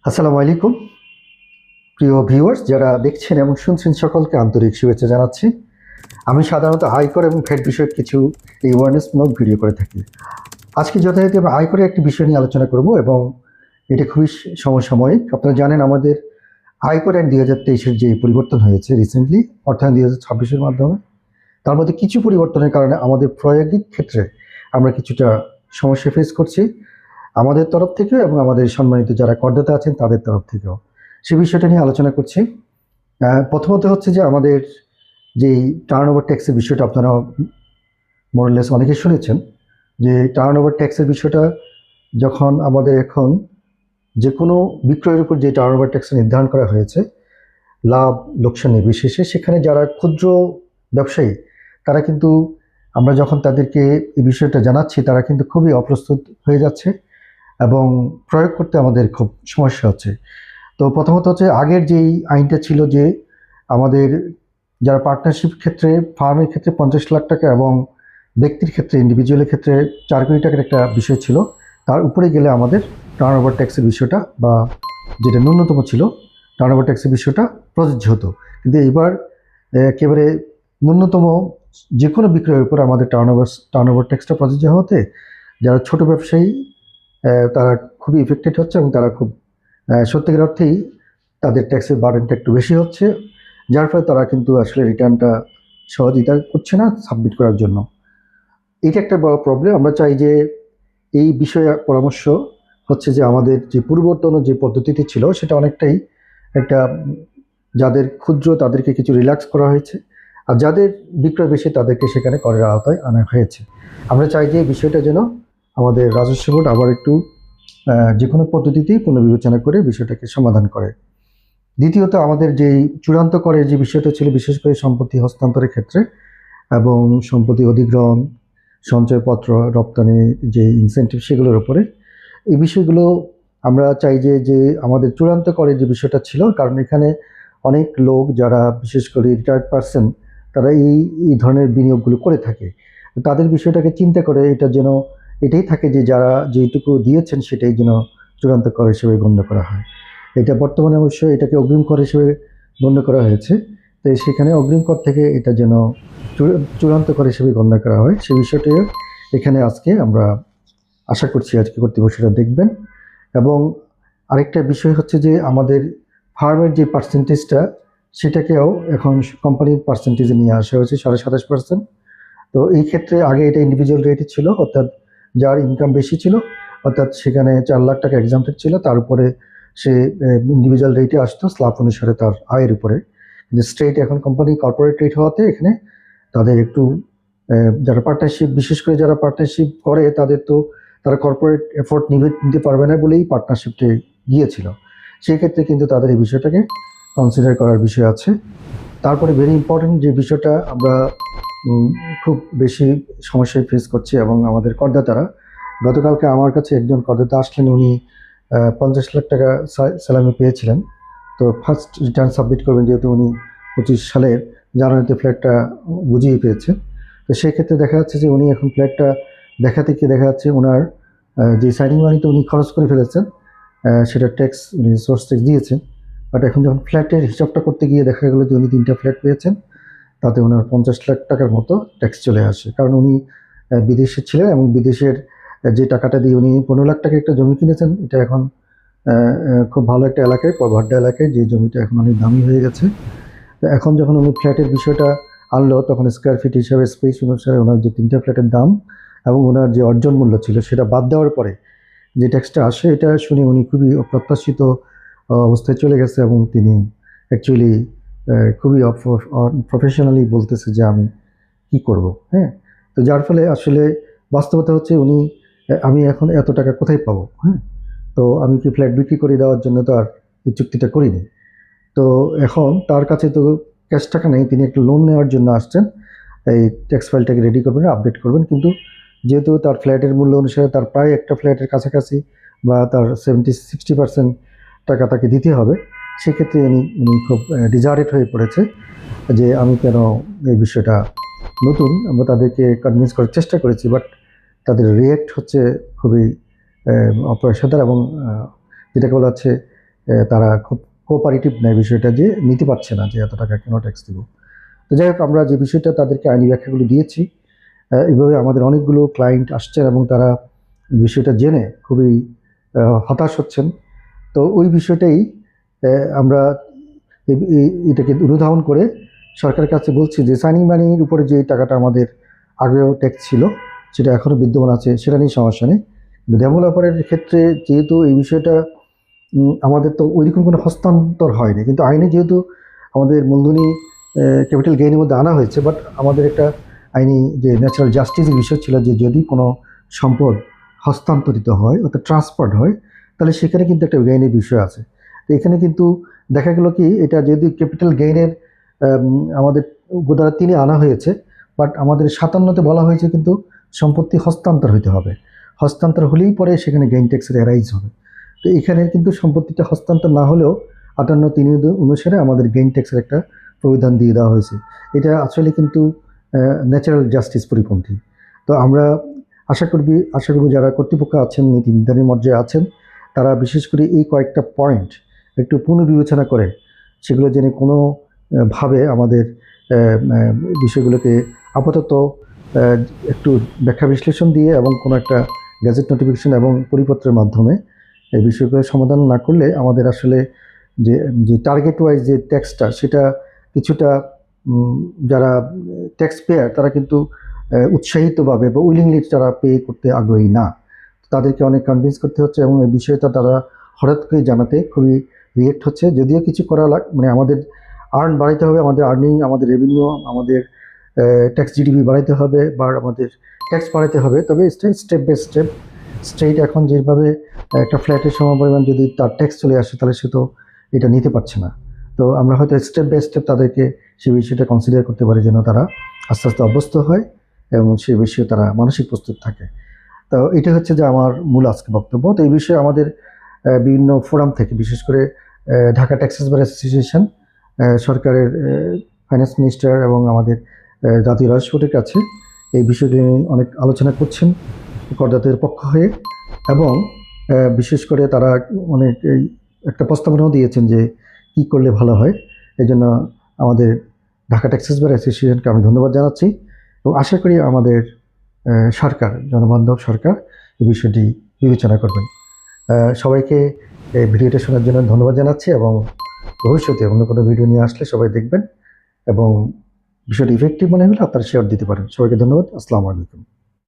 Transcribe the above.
আসসালামু আলাইকুম প্রিয় ভিউয়ার্স, যারা দেখছেন এবং শুনছেন সকলকে আন্তরিক শুভেচ্ছা জানাচ্ছি। আমি সাধারণত আয়কর এবং ভ্যাট বিষয়ক কিছু অ্যাওয়ারনেসমূলক ভিডিও করে থাকি। আজকে যথারীতি আমরা আয়করের একটি বিষয় নিয়ে আলোচনা করব এবং এটা খুবই সমসাময়িক। আপনারা জানেন আমাদের আয়কর আইন 2023-এর যে পরিবর্তন হয়েছে রিসেন্টলি, অর্থায়ন 2026-এর মাধ্যমে, তার মধ্যে কিছু পরিবর্তনের কারণে আমাদের প্রয়োগিক ক্ষেত্রে আমরা কিছুটা সমস্যা ফেস করছি, আমাদের তরফ থেকে এবং আমাদের সম্মানিত যারা করদাতা আছেন তাদের তরফ থেকেও। সে বিষয়টা নিয়ে আলোচনা করছি। প্রথমত হচ্ছে যে আমাদের যেই টার্ন ওভার ট্যাক্সের বিষয়টা আপনারা মোরলেস অনেকে শুনেছেন, যে টার্ন ওভার ট্যাক্সের বিষয়টা যখন আমাদের এখন যে কোনো বিক্রয়ের উপর যে টার্ন ওভার ট্যাক্স নির্ধারণ করা হয়েছে লাভ লোকসান নির্বিশেষে, সেখানে যারা ক্ষুদ্র ব্যবসায়ী তারা কিন্তু, আমরা যখন তাদেরকে এই বিষয়টা জানাচ্ছি, তারা কিন্তু খুবই অপ্রস্তুত হয়ে যাচ্ছে এবং প্রয়োগ করতে আমাদের খুব সমস্যা হচ্ছে। তো প্রথমত হচ্ছে আগের যেই আইনটা ছিল যে আমাদের যারা পার্টনারশিপ ক্ষেত্রে, ফার্মের ক্ষেত্রে 50 লাখ টাকা এবং ব্যক্তির ক্ষেত্রে, ইন্ডিভিজুয়ালের ক্ষেত্রে 4 কোটি টাকার একটা বিষয় ছিল, তার উপরে গেলে আমাদের টার্ন ওভার ট্যাক্সের বিষয়টা বা যেটা ন্যূনতম ছিল টার্ন ওভার ট্যাক্সের বিষয়টা প্রযোজ্য হতো। কিন্তু এবার একেবারে ন্যূনতম যে কোনো বিক্রয়ের উপর আমাদের টার্ন ওভার ট্যাক্সটা প্রযোজ্য হতে যারা ছোট ব্যবসায়ী তারা খুবই ইফেক্টেড হচ্ছে এবং তারা খুব সত্যিকার অর্থেই তাদের ট্যাক্সের বার্ডেনটা একটু বেশি হচ্ছে, যার ফলে তারা কিন্তু আসলে রিটার্নটা সহযোগিতা করছে না সাবমিট করার জন্য। এটা একটা বড় প্রবলেম। আমরা চাই যে এই বিষয়ে পরামর্শ হচ্ছে যে আমাদের যে পূর্বতন যে পদ্ধতিটি ছিল সেটা অনেকটাই একটা, যাদের ক্ষুদ্র তাদেরকে কিছু রিল্যাক্স করা হয়েছে, আর যাদের বিক্রয় বেশি তাদেরকে সেখানে করের আওতায় আনা হয়েছে। আমরা চাই যে এই বিষয়টা যেন আমাদের রাজস্ব বোর্ড আবার একটু যে কোনো পদ্ধতিতেই পুনর্বিবেচনা করে বিষয়টাকে সমাধান করে। দ্বিতীয়ত আমাদের যেই চূড়ান্ত করের যে বিষয়টা ছিল, বিশেষ করে সম্পত্তি হস্তান্তরের ক্ষেত্রে এবং সম্পত্তি অধিগ্রহণ, সঞ্চয়পত্র, রপ্তানি যে ইনসেন্টিভ, সেগুলোর উপরে এই বিষয়গুলো আমরা চাই যে আমাদের চূড়ান্ত করের যে বিষয়টা ছিল, কারণ এখানে অনেক লোক যারা বিশেষ করে রিটায়ার্ড পারসন তারা এই ধরনের বিনিয়োগগুলো করে থাকে, তাদের বিষয়টাকে চিন্তা করে এটা যেন এটাই থাকে যে যারা যেইটুকু দিয়েছেন সেটাই যেন চূড়ান্ত কর হিসেবে গণ্য করা হয়। এটা বর্তমানে অবশ্যই এটাকে অগ্রিম কর হিসেবে গণ্য করা হয়েছে, তো সেখানে অগ্রিম কর থেকে এটা যেন চূড়ান্ত কর হিসেবে গণ্য করা হয়, সে বিষয়টি এখানে আজকে আমরা আশা করছি আজকে কর্তৃপক্ষ সেটা দেখবেন। এবং আরেকটা বিষয় হচ্ছে যে আমাদের ফার্মের যে পার্সেন্টেজটা সেটাকেও এখন কোম্পানির পার্সেন্টেজে নিয়ে আসা হয়েছে 27.5%। তো এই ক্ষেত্রে আগে এটা ইন্ডিভিজুয়াল রেটই ছিল, অর্থাৎ যার ইনকাম বেশি ছিল, অর্থাৎ সেখানে 4 লাখ টাকা এক্সাম্পটেড ছিল, তার উপরে সে ইন্ডিভিজুয়াল রেটে আসতো স্ল্যাব অনুসারে তার আয়ের উপরে। কিন্তু স্ট্রেট এখন কোম্পানি কর্পোরেট রেট হওয়াতে এখানে তাদের একটু যারা পার্টনারশিপ, বিশেষ করে যারা পার্টনারশিপ করে তাদের তো তারা কর্পোরেট এফোর্ট নিতে পারবে না বলেই পার্টনারশিপটি গিয়েছিল, সেই ক্ষেত্রে কিন্তু তাদের এই বিষয়টাকে কনসিডার করার বিষয় আছে। তারপরে ভেরি ইম্পর্টেন্ট যে বিষয়টা আমরা খুব বেশি সমস্যায় ফেস করছি এবং আমাদের করদাতারা, গতকালকে আমার কাছে একজন করদাতা আসলেন, উনি 50 লাখ টাকা স্যালামি পেয়েছিলেন। তো ফার্স্ট রিটার্ন সাবমিট করবেন, যেহেতু উনি 25 সালের জানুয়ারিতে ফ্ল্যাটটা বুঝিয়ে পেয়েছেন। তো সেক্ষেত্রে দেখা যাচ্ছে যে উনি এখন ফ্ল্যাটটা দেখাতে গিয়ে দেখা যাচ্ছে ওনার যে সাইনিং মানিতে উনি খরচ করে ফেলেছেন, সেটা ট্যাক্স উনি সোর্স ট্যাক্স দিয়েছেন, বাট এখন যখন ফ্ল্যাটের হিসাবটা করতে গিয়ে দেখা গেলো যে উনি 3টা ফ্ল্যাট পেয়েছেন, তাতে ওনার 50 লাখ টাকার মতো ট্যাক্স চলে আসে। কারণ উনি বিদেশে ছিলেন এবং বিদেশের যে টাকাটা দিয়ে উনি 15 লাখ টাকা একটা জমি কিনেছেন, এটা এখন খুব ভালো একটা এলাকায়, ভাড্ডা এলাকায়, যে জমিটা এখন অনেক দামি হয়ে গেছে। তো এখন যখন উনি ফ্ল্যাটের বিষয়টা আনলো, তখন স্কোয়ার ফিট হিসাবে স্পেস অনুসারে ওনার যে 3টা ফ্ল্যাটের দাম এবং ওনার যে অর্জন মূল্য ছিল সেটা বাদ দেওয়ার পরে যে ট্যাক্সটা আসে, এটা শুনে উনি খুবই অপ্রত্যাশিত অবস্থায় চলে গেছে এবং তিনি অ্যাকচুয়ালি খুবই প্রফেশনালি বলতেছে যে আমি কি করব। হ্যাঁ, তো যার ফলে আসলে বাস্তবতা হচ্ছে উনি, আমি এখন এত টাকা কোথায় পাবো? হ্যাঁ, তো আমি কি ফ্ল্যাট বিক্রি করে দেওয়ার জন্য তো আর এই চুক্তিটা করিনি। তো এখন তার কাছে তো ক্যাশ টাকা নেই, তিনি একটা লোন নেওয়ার জন্য আসছেন, এই ট্যাক্স ফাইলটাকে রেডি করবেন, আপডেট করবেন। কিন্তু যেহেতু তার ফ্ল্যাটের মূল্য অনুসারে তার প্রায় একটা ফ্ল্যাটের কাছাকাছি বা তার 70-60% টাকা তাকে দিতে হবে, সেক্ষেত্রে উনি খুব ডিজারেট হয়ে পড়েছে যে আমি কেন এই বিষয়টা, নতুন আমরা তাদেরকে কনভিন্স করার চেষ্টা করেছি, বাট তাদের রিয়্যাক্ট হচ্ছে খুবই অপেশাদার এবং যেটাকে বলা হচ্ছে তারা খুব কোঅপারেটিভ নেয় বিষয়টা, যে নিতে পারছে না যে এত টাকা কেন ট্যাক্স দেবো। তো যাই হোক, আমরা যে বিষয়টা তাদেরকে আইনি ব্যাখ্যাগুলো দিয়েছি, এইভাবে আমাদের অনেকগুলো ক্লায়েন্ট আসছেন এবং তারা বিষয়টা জেনে খুবই হতাশ হচ্ছেন। তো ওই বিষয়টাই আমরা এটাকে অনুধাবন করে সরকারের কাছে বলছি যে সাইনিং মানির উপরে যে টাকাটা আমাদের আগেও ট্যাক্স ছিল সেটা এখনও বিদ্যমান আছে, সেটা নিয়ে সমস্যা নেই। ডেভেলপারের ক্ষেত্রে যেহেতু এই বিষয়টা আমাদের তো ওইরকম কোনো হস্তান্তর হয়নি, কিন্তু আইনে যেহেতু আমাদের মূলধনী ক্যাপিটাল গেইনের মধ্যে আনা হয়েছে, বাট আমাদের একটা আইনি যে ন্যাচারাল জাস্টিসের বিষয় ছিল যে যদি কোনো সম্পদ হস্তান্তরিত হয় অর্থাৎ ট্রান্সফার্ড হয়, তাহলে সেখানে কিন্তু একটা গেইনের বিষয় আছে। তো এখানে কিন্তু দেখা গেল কি, এটা যদি ক্যাপিটাল গেইনের আমাদের উপধারা 3 আনা হয়েছে, বাট আমাদের 57-তে বলা হয়েছে কিন্তু সম্পত্তি হস্তান্তর হইতে হবে। হস্তান্তর হলেই পরে সেখানে গেইন ট্যাক্সের এরাইজ হবে। তো এখানে কিন্তু সম্পত্তিটা হস্তান্তর না হলেও 58(3) অনুসারে আমাদের গেইন ট্যাক্সের একটা প্রবিধান দিয়ে দেওয়া হয়েছে। এটা আসলে কিন্তু ন্যাচারাল জাস্টিস পরিপন্থী। তো আমরা আশা করব যারা কর্তৃপক্ষ আছেন, নীতি নির্ধারণী পর্যায়ে আছেন, তারা বিশেষ করে এই কয়েকটা পয়েন্ট একটু পুনর্বিবেচনা করে সেগুলো যেন কোনো ভাবে আমাদের বিষয়গুলোকে আপাতত একটু ব্যাখ্যা বিশ্লেষণ দিয়ে এবং কোনো একটা গ্যাজেট নোটিফিকেশন এবং পরিপত্রের মাধ্যমে এই বিষয়গুলো সমাধান না করলে আমাদের আসলে যে যে টার্গেট ওয়াইজ যে ট্যাক্সটা সেটা কিছুটা যারা ট্যাক্স পেয়ার তারা কিন্তু উৎসাহিতভাবে বা উইলিংলি তারা পে করতে আগ্রহী না। তাদেরকে অনেক কনভিন্স করতে হচ্ছে এবং এই বিষয়টা তারা হঠাৎ করে জানাতে খুবই রিয়েক্ট হচ্ছে। যদিও কিছু করা মানে আমাদের আর্ন বাড়াইতে হবে, আমাদের আর্নিং, আমাদের রেভিনিউ, আমাদের ট্যাক্স জিডিপি বাড়াইতে হবে বা আমাদের ট্যাক্স বাড়াইতে হবে, তবে স্টেপ বাই স্টেপ স্টেট এখন যেভাবে একটা ফ্ল্যাটের সমপরিমাণ যদি তার ট্যাক্স চলে আসে তাহলে সে তো এটা নিতে পারছে না। তো আমরা হয়তো স্টেপ বাই স্টেপ তাদেরকে সেই বিষয়টা কনসিডার করতে পারি যেন তারা আস্তে আস্তে অভ্যস্ত হয় এবং সেই বিষয়ে তারা মানসিক প্রস্তুত থাকে। তো এটা হচ্ছে যে আমার মূল আজকে বক্তব্য। তো এই বিষয়ে আমাদের বিভিন্ন ফোরাম থেকে, বিশেষ করে ঢাকা ট্যাক্সেস বার অ্যাসোসিয়েশন, সরকারের ফাইন্যান্স মিনিস্টার এবং আমাদের জাতীয় রাজস্ব বোর্ডের কাছে এই বিষয়টি নিয়ে অনেক আলোচনা করছেন করদাতাদের পক্ষ হয়ে, এবং বিশেষ করে তারা অনেক একটা প্রস্তাবনাও দিয়েছেন যে কী করলে ভালো হয়। এই জন্য আমাদের ঢাকা ট্যাক্সেস বার অ্যাসোসিয়েশনকে আমি ধন্যবাদ জানাচ্ছি এবং আশা করি আমাদের সরকার, জনবান্ধব সরকার, এই বিষয়টি বিবেচনা করবেন। সবাইকে এই ভিডিওটা শোনার জন্য ধন্যবাদ জানাচ্ছি এবং ভবিষ্যতে অন্য কোনো ভিডিও নিয়ে আসলে সবাই দেখবেন এবং বিষয়টি ইফেক্টিভ মনে হলে আপনারা শেয়ার দিতে পারেন। সবাইকে ধন্যবাদ। আসসালামু আলাইকুম।